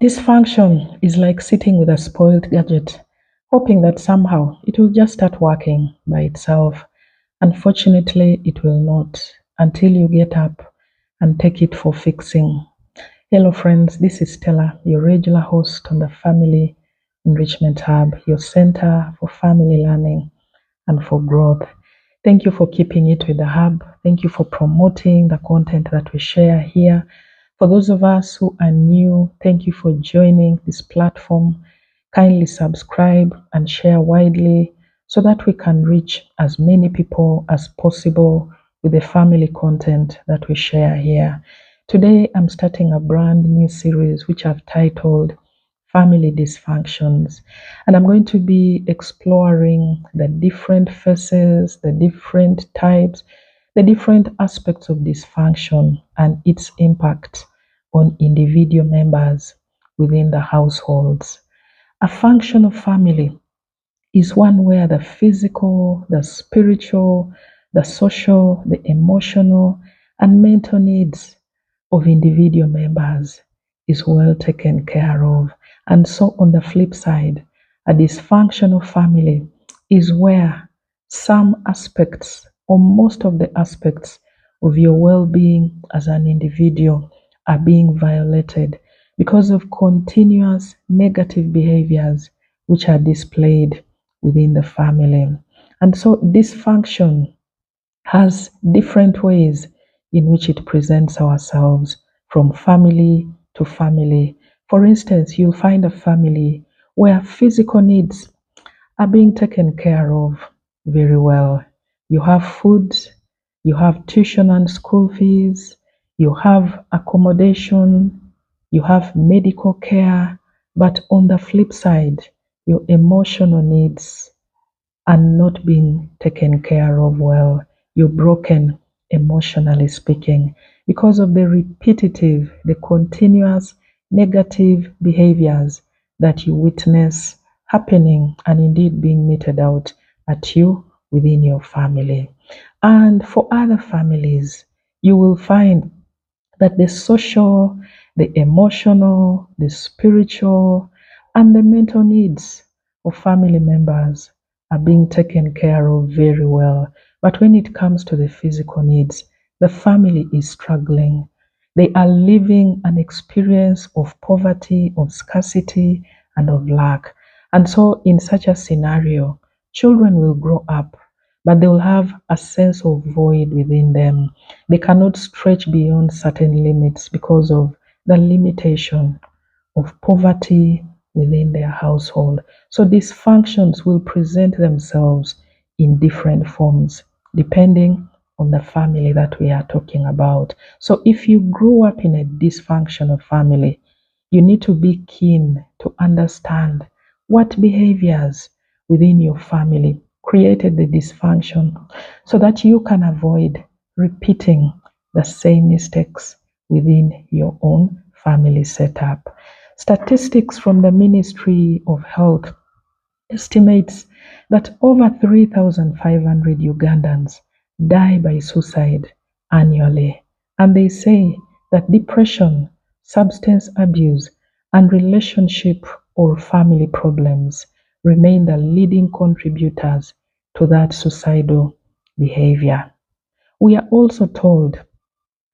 Dysfunction is like sitting with a spoiled gadget, hoping that somehow it will just start working by itself. Unfortunately, it will not until you get up and take it for fixing. Hello, friends, this is Stella, your regular host on the Family Enrichment Hub, your center for family learning and for growth. Thank you for keeping it with the hub. Thank you for promoting the content that we share here. For those of us who are new, thank you for joining this platform. Kindly subscribe and share widely so that we can reach as many people as possible with the family content that we share here. Today, I'm starting a brand new series which I've titled Family Dysfunctions. And I'm going to be exploring the different phases, the different types, the different aspects of dysfunction and its impact on individual members within the households. A functional family is one where the physical, the spiritual, the social, the emotional, and mental needs of individual members is well taken care of. And so, on the flip side, a dysfunctional family is where some aspects or most of the aspects of your well being as an individual are being violated because of continuous negative behaviors which are displayed within the family. And so, dysfunction has different ways in which it presents ourselves from family to family. For instance, you'll find a family where physical needs are being taken care of very well. You have food, you have tuition and school fees, you have accommodation, you have medical care, but on the flip side, your emotional needs are not being taken care of well. You're broken emotionally speaking because of the repetitive, the continuous negative behaviors that you witness happening and indeed being meted out at you within your family. And for other families, you will find that the social, the emotional, the spiritual, and the mental needs of family members are being taken care of very well. But when it comes to the physical needs, the family is struggling. They are living an experience of poverty, of scarcity, and of lack. And so, in such a scenario, children will grow up, but they will have a sense of void within them. They cannot stretch beyond certain limits because of the limitation of poverty within their household. So dysfunctions will present themselves in different forms depending on the family that we are talking about. So if you grew up in a dysfunctional family, you need to be keen to understand what behaviors within your family created the dysfunction so that you can avoid repeating the same mistakes within your own family setup. Statistics from the Ministry of Health estimates that over 3,500 Ugandans die by suicide annually. And they say that depression, substance abuse, and relationship or family problems remain the leading contributors to that suicidal behavior. We are also told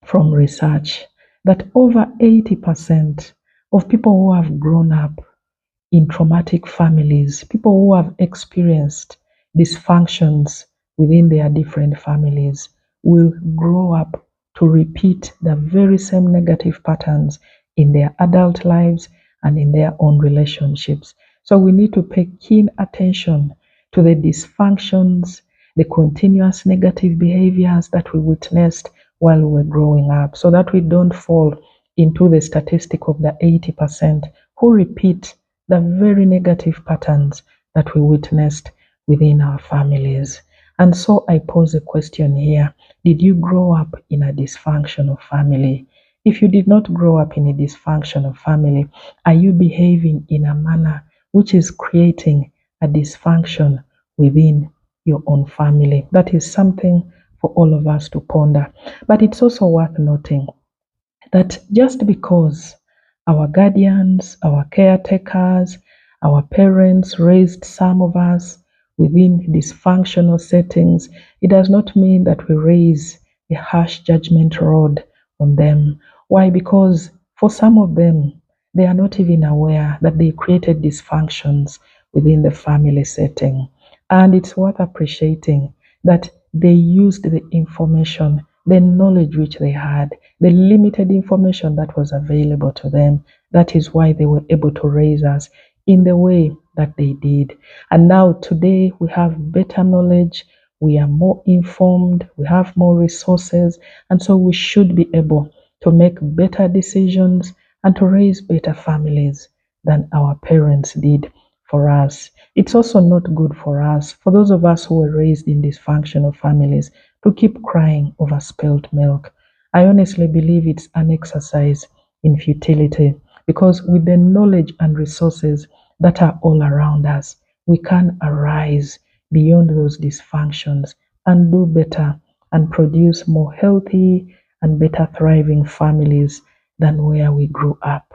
from research that over 80% of people who have grown up in traumatic families, people who have experienced dysfunctions within their different families, will grow up to repeat the very same negative patterns in their adult lives and in their own relationships. So we need to pay keen attention to the dysfunctions, the continuous negative behaviors that we witnessed while we were growing up, so that we don't fall into the statistic of the 80% who repeat the very negative patterns that we witnessed within our families. And so I pose a question here. Did you grow up in a dysfunctional family? If you did not grow up in a dysfunctional family, are you behaving in a manner which is creating a dysfunction within your own family? That is something for all of us to ponder. But it's also worth noting that just because Our guardians, our caretakers, our parents raised some of us within dysfunctional settings. It does not mean that we raise a harsh judgment rod on them. Why? Because for some of them, they are not even aware that they created dysfunctions within the family setting. And it's worth appreciating that they used the information, the knowledge which they had, the limited information that was available to them. That is why they were able to raise us in the way that they did. And now, today, we have better knowledge, we are more informed, we have more resources, and so we should be able to make better decisions and to raise better families than our parents did for us. It's also not good for us, for those of us who were raised in dysfunctional families, to keep crying over spilt milk. I honestly believe it's an exercise in futility because with the knowledge and resources that are all around us, we can arise beyond those dysfunctions and do better and produce more healthy and better thriving families than where we grew up.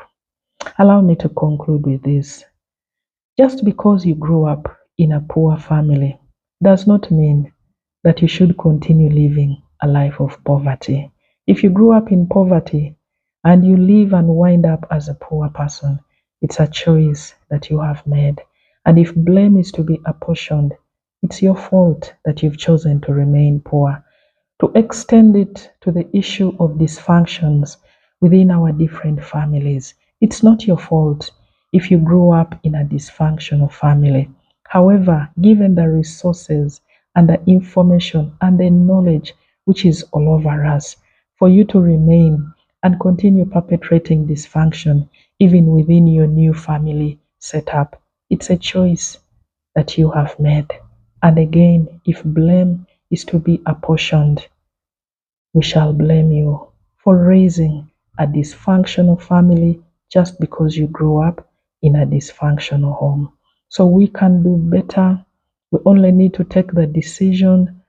Allow me to conclude with this. Just because you grew up in a poor family does not mean that you should continue living a life of poverty. If you grew up in poverty and you live and wind up as a poor person, it's a choice that you have made. And if blame is to be apportioned, it's your fault that you've chosen to remain poor. To extend it to the issue of dysfunctions within our different families, it's not your fault if you grew up in a dysfunctional family. However, given the resources and the information and the knowledge which is all over us, for you to remain and continue perpetrating dysfunction even within your new family setup, it's a choice that you have made. And again, if blame is to be apportioned, we shall blame you for raising a dysfunctional family just because you grew up in a dysfunctional home. So we can do better. We only need to take the decision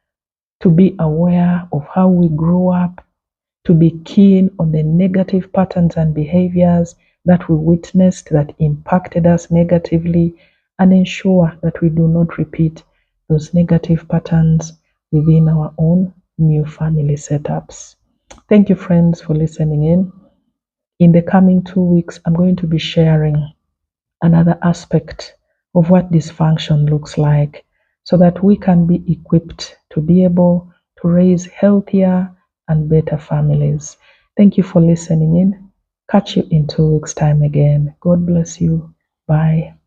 to be aware of how we grew up, to be keen on the negative patterns and behaviors that we witnessed that impacted us negatively, and ensure that we do not repeat those negative patterns within our own new family setups. Thank you, friends, for listening in. In the coming 2 weeks, I'm going to be sharing another aspect of what dysfunction looks like so that we can be equipped to be able to raise healthier and better families. Thank you for listening in. Catch you in 2 weeks' time again. God bless you. Bye.